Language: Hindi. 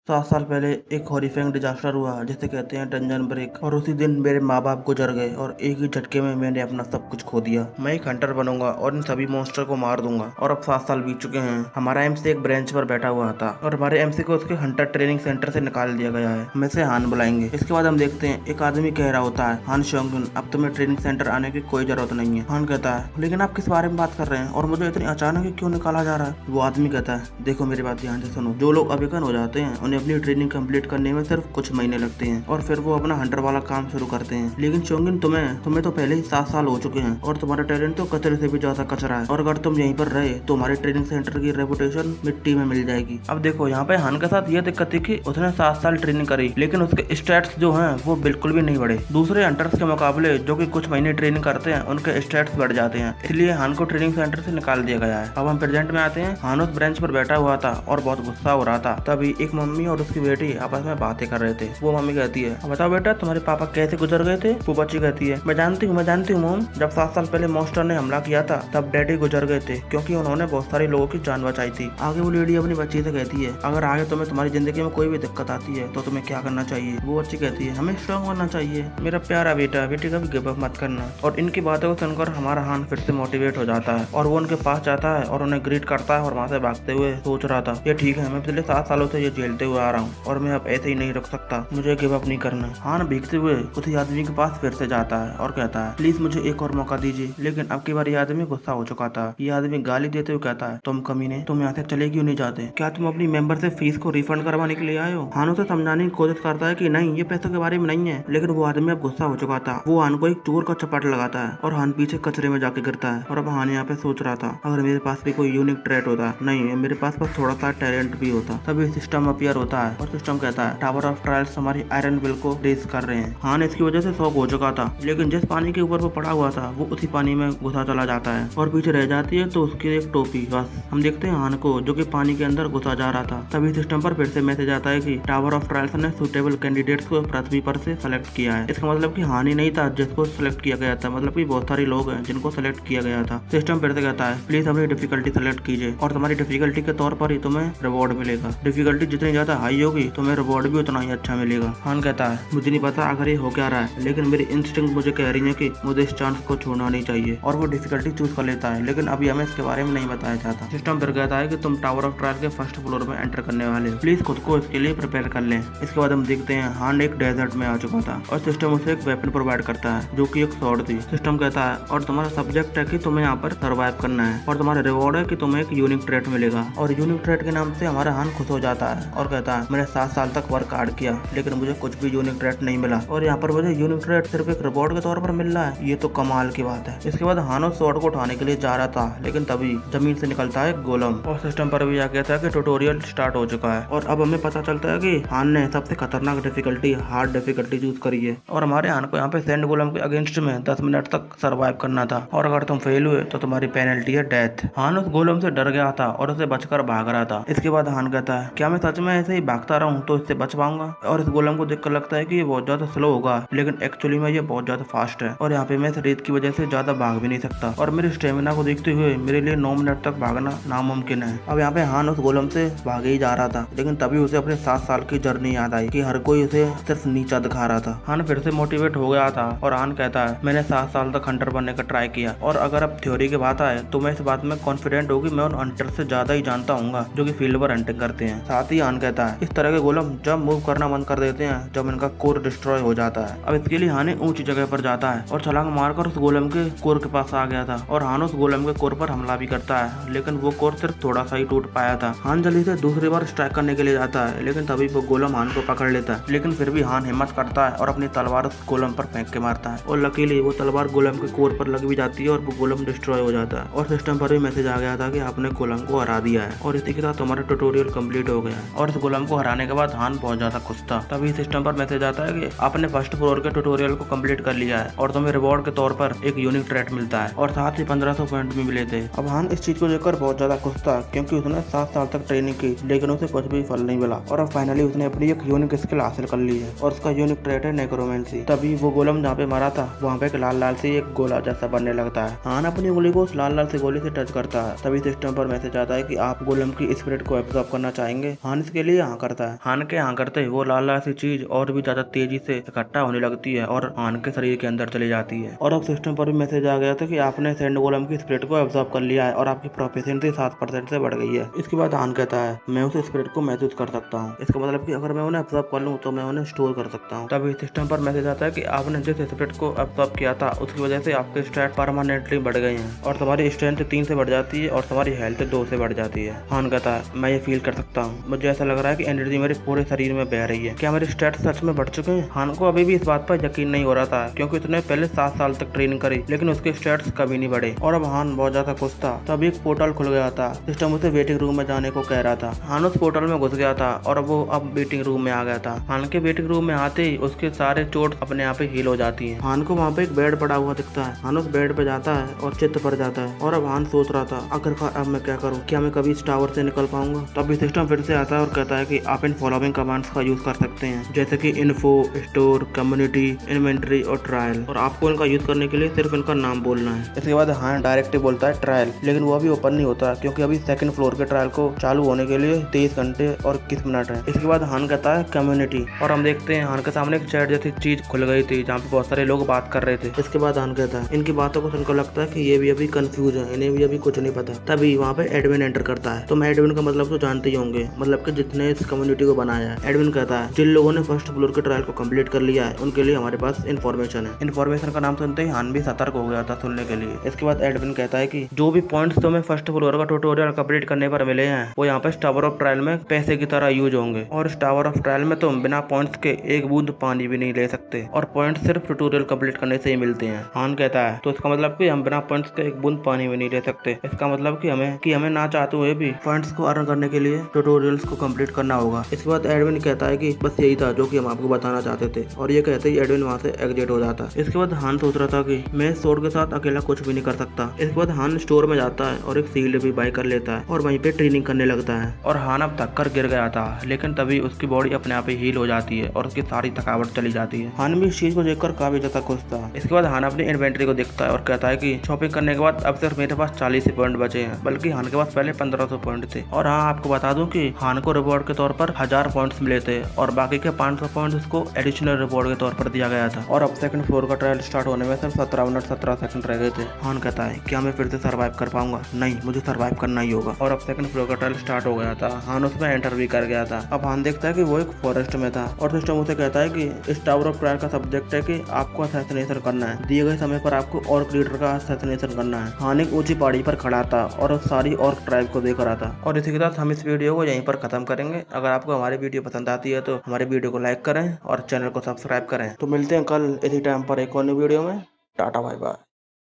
7 साल पहले एक हॉरिफाइंग डिजास्टर हुआ जिसे कहते हैं डंजन ब्रेक। और उसी दिन मेरे माँ बाप गुजर गए और एक ही झटके में मैंने अपना सब कुछ खो दिया। मैं एक हंटर बनूंगा और इन सभी मॉन्स्टर को मार दूंगा। और अब 7 साल बीत चुके हैं। हमारा एमसी एक ब्रेंच पर बैठा हुआ था और हमारे एमसी को उसके हंटर ट्रेनिंग सेंटर से निकाल दिया गया है। हम इसे हान बुलाएंगे। इसके बाद हम देखते हैं एक आदमी कह रहा होता है, हान शोंगुन, अब तुम्हें ट्रेनिंग सेंटर आने की कोई जरूरत नहीं है। हान कहता है, लेकिन आप किस बारे में बात कर रहे हैं और मुझे इतनी अचानक ही क्यों निकाला जा रहा है। वो आदमी कहता है, देखो मेरी बात ध्यान से सुनो। जो लोग अवेकन हो जाते हैं उन्हें अपनी ट्रेनिंग कंप्लीट करने में सिर्फ कुछ महीने लगते हैं और फिर वो अपना हंटर वाला काम शुरू करते हैं। लेकिन शोंगिन, तुम्हें तो पहले ही 7 साल हो चुके हैं और तुम्हारा टैलेंट तो कचरे से भी ज्यादा कचरा है। और अगर तुम यहीं पर रहे तो हमारे ट्रेनिंग सेंटर की रेपुटेशन मिट्टी में मिल जाएगी। अब देखो यहाँ पे हान के साथ ये दिक्कत थी कि उसने 7 साल ट्रेनिंग करी लेकिन उसके स्टैट्स जो हैं वो बिल्कुल भी नहीं बढ़े। दूसरे हंटर्स के मुकाबले जो कि कुछ महीने ट्रेनिंग करते हैं उनके स्टैट्स बढ़ जाते हैं, इसलिए हान को ट्रेनिंग सेंटर से निकाल दिया गया है। अब हम प्रेजेंट में आते हैं। हान उस ब्रेंच पर बैठा हुआ था और बहुत गुस्सा हो रहा था। तभी एक मम्मी और उसकी बेटी आपस में बातें कर रहे थे। वो मम्मी कहती है, बताओ बेटा तुम्हारे पापा कैसे गुजर गए थे। वो बच्ची कहती है, मैं जानती हूँ मॉम, जब 7 साल पहले मॉन्स्टर ने हमला किया था तब डैडी गुजर गए थे क्योंकि उन्होंने बहुत सारे लोगों की जान बचाई थी। आगे वो लेडी अपनी बच्ची से कहती है, अगर आगे तुम्हें तुम्हारी जिंदगी में कोई भी दिक्कत आती है तो तुम्हें क्या करना चाहिए। वो बच्ची कहती है, हमें स्ट्रॉन्ग होना चाहिए मेरा प्यारा बेटा, बेटी का भी गिव अप मत करना। और इनकी बातों को सुनकर हमारा हान फिर से मोटिवेट हो जाता है और वो उनके पास जाता है और उन्हें ग्रीट करता है और वहाँ से भागते हुए सोच रहा था, ये ठीक है, मैं पिछले 7 सालों से ये झेलते हुए आ रहा हूँ और मैं अब ऐसे ही नहीं रुक सकता, मुझे गिव अप नहीं करना। हान भीगते हुए उसी आदमी के पास फिर से जाता है और कहता है, प्लीज मुझे एक और मौका दीजिए। लेकिन अब की बार ये आदमी गुस्सा हो चुका था। ये आदमी गाली देते हुए कहता है, तुम कमीने, तुम यहाँ से चले क्यों नहीं जाते? क्या तुम अपनी मेंबर से फीस को रिफंड करवाने के लिए आए हो? हान उसे समझाने की कोशिश करता है कि नहीं, ये पैसों के बारे में नहीं है। लेकिन वो आदमी अब गुस्सा हो चुका था। वो हान को एक चोर का चपाट लगाता है और हान पीछे कचरे में जाके गिरता है। और अब हान यहाँ पे सोच रहा था, अगर मेरे पास भी कोई यूनिक ट्रेट होता, नहीं मेरे पास बस थोड़ा सा टैलेंट भी होता। तभी सिस्टम अपीयर होता है और सिस्टम कहता है, टावर ऑफ ट्रायल्स हमारी आयरन बिल को रेस कर रहे हैं। हान इसकी वजह से शॉक हो चुका था, लेकिन जिस पानी के ऊपर वो पड़ा हुआ था वो उसी पानी में घुसा चला जाता है और पीछे रह जाती है तो उसकी एक टोपी। बस हम देखते हैं हान को जो कि पानी के अंदर घुसा जा रहा था। तभी सिस्टम पर फिर से मैसेज आता है कि टावर ऑफ ट्रायल्स ने सुटेबल कैंडिडेट्स को पृथ्वी पर से सेलेक्ट किया है। इसका मतलब कि हान ही नहीं था जिसको सिलेक्ट किया गया था, मतलब कि बहुत सारे लोग हैं जिनको सिलेक्ट किया गया था। सिस्टम फिर से कहता है, प्लीज अपनी डिफिकल्टी सेलेक्ट कीजिए और तुम्हारी डिफिकल्टी के तौर पर ही तुम्हें रिवॉर्ड मिलेगा। डिफिकल्टी जितनी ज्यादा हाई होगी तुम्हें रिवॉर्ड भी उतना ही अच्छा मिलेगा। हान कहता है, मुझे नहीं पता आखिर ये हो क्या रहा है, लेकिन मेरी इंस्टिंक्ट मुझे कह रही है कि मुझे इस चांस को छोड़ना नहीं चाहिए। और वो डिफिकल्टी चूज कर लेता है, लेकिन अभी हमें इसके बारे में नहीं बताया जाता। सिस्टम फिर कहता है कि तुम टावर ऑफ ट्रायल के फर्स्ट फ्लोर में एंटर करने वाले हो, प्लीज खुद को इसके लिए प्रिपेयर कर लें। इसके बाद हम देखते हैं हान एक डेजर्ट में आ चुका था और सिस्टम उसे एक वेपन प्रोवाइड करता है जो कि एक स्वॉर्ड थी। सिस्टम कहता है, और तुम्हारा सब्जेक्ट है कि तुम्हें यहाँ पर सर्वाइव करना है और तुम्हारा रिवॉर्ड है कि तुम्हें एक यूनिक ट्रेट मिलेगा। और यूनिक ट्रेट के नाम से हमारा हान खुश हो जाता है और कहता है, मैंने 7 साल तक वर्क हार्ड किया लेकिन मुझे कुछ भी यूनिक ट्रेट नहीं मिला और यहाँ पर मुझे यूनिक ट्रेट सिर्फ एक रिवॉर्ड के तौर पर मिल रहा है, ये तो कमाल की बात है। इसके बाद हान उस स्वॉर्ड को उठाने के लिए जा रहा था लेकिन तभी जमीन से निकलता है गोलम और सिस्टम पर भी आ गया था कि ट्यूटोरियल स्टार्ट हो चुका है। और अब हमें पता चलता है कि हान ने सबसे खतरनाक डिफिकल्टी, हार्ड डिफिकल्टी चूज करी है और हमारे हान को यहाँ पे सैंड गोलम के अगेंस्ट में 10 मिनट तक सर्वाइव करना था और अगर तुम फेल हुए तो तुम्हारी पेनल्टी है डेथ। हान उस गोलम से डर गया था और उसे बचकर भाग रहा था। इसके बाद हान कहता है, क्या मैं सच में ऐसे ही भागता रहूं तो इससे बच पाऊंगा? और इस गोलम को देखकर लगता है कि ये बहुत ज्यादा स्लो होगा लेकिन एक्चुअली में ये बहुत ज्यादा फास्ट है और यहाँ पे मैं इस रेत की वजह से ज्यादा भाग भी नहीं सकता और मेरे स्टेमिना को देखते हुए मेरे लिए 9 मिनट तक भागना नामुमकिन है। अब यहाँ पे हान उस गोलम से भागे ही जा रहा था लेकिन तभी उसे अपने 7 साल की जर्नी याद आई कि हर कोई उसे सिर्फ नीचा दिखा रहा था। हान फिर से मोटिवेट हो गया था और हान कहता है, मैंने 7 साल तक हंटर बनने का ट्राई किया और अगर अब थ्योरी की बात आए तो मैं इस बात में कॉन्फिडेंट हूँ कि मैं उन हंटर से ज्यादा ही जानता हूँ जो कि फील्ड पर हंटिंग करते हैं। साथ ही हान कहता है, इस तरह के गोलम जब मूव करना बंद कर देते हैं जब इनका कोर डिस्ट्रॉय हो जाता है। अब इसके लिए हान ऊंची जगह पर जाता है और छलांग मारकर उस गोलम के कोर के पास आ गया था और हान उस गोलम के कोर पर हमला भी करता है लेकिन वो कोर सिर्फ थोड़ा सा ही टूट पाया था। हान जल्दी से दूसरी बार स्ट्राइक करने के लिए जाता है लेकिन तभी वो गोलम हान को पकड़ लेता है, लेकिन फिर भी हान हिम्मत करता है और अपनी तलवार उस गोलम पर फेंक के मारता है और लकीली वो तलवार गोलम के कोर पर लग भी जाती है और वो गोलम डिस्ट्रॉय हो जाता है। और सिस्टम पर भी मैसेज आ गया था कि आपने गोलम को हरा दिया है और इसी के साथ तुम्हारा ट्यूटोरियल कंप्लीट हो गया है। और इस गोलम को हराने के बाद हान बहुत ज्यादा खुश था। तभी सिस्टम पर मैसेज आता है कि आपने फर्स्ट फ्लोर के ट्यूटोरियल को कंप्लीट कर लिया है और तुम्हें रिवॉर्ड के तौर पर एक यूनिक ट्रेट मिलता है और साथ ही 1500 पॉइंट भी मिले थे। अब हान इस चीज को लेकर बहुत ज्यादा खुश था क्योंकि उसने 7 साल तक ट्रेनिंग की लेकिन उसे कुछ भी फल नहीं मिला और अब फाइनली उसने अपनी एक यूनिक स्किल हासिल कर ली है और उसका यूनिक ट्रेट है नेक्रोमेंसी। तभी वो गोलम जहाँ पे मारा था वहाँ पे एक लाल लाल से एक गोला जैसा बनने लगता है। हान अपनी उंगली को उस लाल लाल से गोली से टच करता है। तभी सिस्टम पर मैसेज आता है कि आप गोलम की स्पिरिट को एब्जॉर्ब करना चाहेंगे। हान इसके लिए लिए हाँ करता है। हान के हाँ करते ही वो लाल लाल सी चीज और भी ज्यादा तेजी से इकट्ठा होने लगती है और हान के शरीर के अंदर चली जाती है। और अब सिस्टम पर भी मैसेज आ गया था कि आपने सैंड गोलम की स्पिरिट को एब्जॉर्ब कर लिया है और आपकी प्रोफिशिएंसी 7% से बढ़ गई है। इसके बाद हान कहता है मैं उस स्पिरिट को महसूस कर सकता हूँ। इसका मतलब कि अगर मैं उन्हें एब्जॉर्ब कर लूँ तो मैं उन्हें स्टोर कर सकता हूँ। तभी सिस्टम पर मैसेज आता है कि आपने जिस स्पिरिट को एब्जॉर्ब किया था उसकी वजह से आपके स्टैट परमानेंटली बढ़ गए हैं और तुम्हारी स्ट्रेंथ 3 से बढ़ जाती है और तुम्हारी हेल्थ 2 से बढ़ जाती है। हान कहता है मैं ये फील कर सकता हूँ, मुझे ऐसा लग रहा है कि एनर्जी मेरे पूरे शरीर में बह रही है। क्या मेरे स्टैट्स सच में बढ़ चुके हैं? हान को अभी भी इस बात पर यकीन नहीं हो रहा था क्योंकि उसने पहले 7 साल तक ट्रेनिंग करी लेकिन उसके स्टैट्स कभी नहीं बढ़े और अब हान बहुत ज्यादा खुश था। तभी एक पोर्टल खुल गया था। सिस्टम उसे वेटिंग रूम में जाने को कह रहा था। हान उस पोर्टल में घुस गया था और वो अब वेटिंग रूम में आ गया था। हान के वेटिंग रूम में आते ही उसके सारे चोट अपने आप ही हील हो जाती है। हान को वहाँ पे एक बेड पड़ा हुआ दिखता है। हान उस बेड पे जाता है और चित्त पड़ जाता है और अब हान सोच रहा था आखिरकार अब मैं क्या करूँ, क्या मैं कभी इस टावर से निकल पाऊंगा? तभी सिस्टम फिर से आता है और कहता है कि आप इन फॉलोइंग कमांड्स का यूज कर सकते हैं जैसे कि इन्फो, स्टोर, कम्युनिटी, इन्वेंट्री और ट्रायल, और आपको इनका यूज करने के लिए सिर्फ इनका नाम बोलना है। इसके बाद हान डायरेक्ट बोलता है ट्रायल, लेकिन वो अभी ओपन नहीं होता क्योंकि अभी सेकंड फ्लोर के ट्रायल को चालू होने के लिए 23 घंटे और 21 मिनट है। इसके बाद हान कहता है कम्युनिटी और हम देखते हैं हान के सामने एक चैट जैसी चीज खुल गई थी जहाँ पे बहुत सारे लोग बात कर रहे थे। इसके बाद हान कहता है इनकी बातों को सुनकर लगता है कि ये भी अभी कंफ्यूज है, इन्हें भी अभी कुछ नहीं पता। तभी वहाँ पे एडमिन एंटर करता है। तो मैं एडमिन का मतलब तो जानते ही होंगे, मतलब कि जितने इस कम्युनिटी को बनाया है। एडमिन कहता है जिन लोगों ने फर्स्ट फ्लोर के ट्रायल को कंप्लीट कर लिया है उनके लिए हमारे पास इन्फॉर्मेशन है। इन्फॉर्मेशन का नाम सुनते ही हान भी सतर्क हो गया था सुनने के लिए। इसके बाद एडमिन कहता है कि जो भी पॉइंट्स तुम्हें फर्स्ट फ्लोर का ट्यूटोरियल कंप्लीट करने पर मिले हैं वो यहाँ पे टावर ऑफ ट्रायल में पैसे की तरह यूज होंगे और इस टावर ऑफ ट्रायल में तुम बिना पॉइंट्स के एक बूंद पानी भी नहीं ले सकते और पॉइंट्स सिर्फ ट्यूटोरियल कंप्लीट करने से ही मिलते हैं। हान कहता है तो इसका मतलब कि हम बिना पॉइंट्स के एक बूंद पानी भी नहीं ले सकते। इसका मतलब कि हमें ना चाहते हुए भी पॉइंट्स को अर्न करने के लिए ट्यूटोरियल्स को कंप्लीट करना होगा। इसके बाद एडमिन कहता है कि बस यही था जो कि हम आपको बताना चाहते थे और ये कहते ही एडमिन वहाँ से एग्जिट हो जाता है। इसके बाद हान सोच रहा था कि मैं स्वॉर्ड के साथ अकेला कुछ भी नहीं कर सकता। इसके बाद हान स्टोर में जाता है और एक शील्ड भी बाय कर लेता है और वहीं पे ट्रेनिंग करने लगता है। और हान अब थक कर गिर गया था लेकिन तभी उसकी बॉडी अपने आप ही हील हो जाती है और उसकी सारी थकावट चली जाती है। हान भी इस चीज को देखकर काफी ज्यादा खुश था। इसके बाद हान अपनी इन्वेंट्री को देखता है और कहता है कि शॉपिंग करने के बाद अब सिर्फ मेरे पास 40 पॉइंट बचे हैं, बल्कि हान के पास पहले 1500 पॉइंट थे। और हाँ आपको बता दूं कि हान को रिवॉर्ड के तौर पर 1000 पॉइंट्स मिले थे और बाकी के 500 पॉइंट्स उसको एडिशनल रिवॉर्ड के तौर पर दिया गया था। और अब सेकंड फ्लोर का ट्रायल स्टार्ट होने में सिर्फ 17 मिनट 17 सेकंड रह गए थे। हान कहता है क्या मैं फिर से सर्वाइव कर पाऊंगा? नहीं, मुझे सर्वाइव करना ही होगा। और अब सेकंड फ्लोर का ट्रायल स्टार्ट हो गया था। हान उसमें एंटर भी कर गया था। अब हान देखता है कि वो एक फॉरेस्ट में था और सिस्टम उसे कहता है कि इस टावर ऑफ ट्रायल का सब्जेक्ट है कि आपको असैसिनेशन करना है। दिए गए समय पर आपको ऑर्क लीडर का असैसिनेशन करना है। हान एक ऊंची पहाड़ी पर खड़ा था और सारी ऑर्क ट्राइब को देख रहा था। और इसी के साथ हम इस वीडियो को यहीं पर खत्म करेंगे। अगर आपको हमारी वीडियो पसंद आती है तो हमारे वीडियो को लाइक करें और चैनल को सब्सक्राइब करें। तो मिलते हैं कल इसी टाइम पर एक और वीडियो में। Tata bye bye.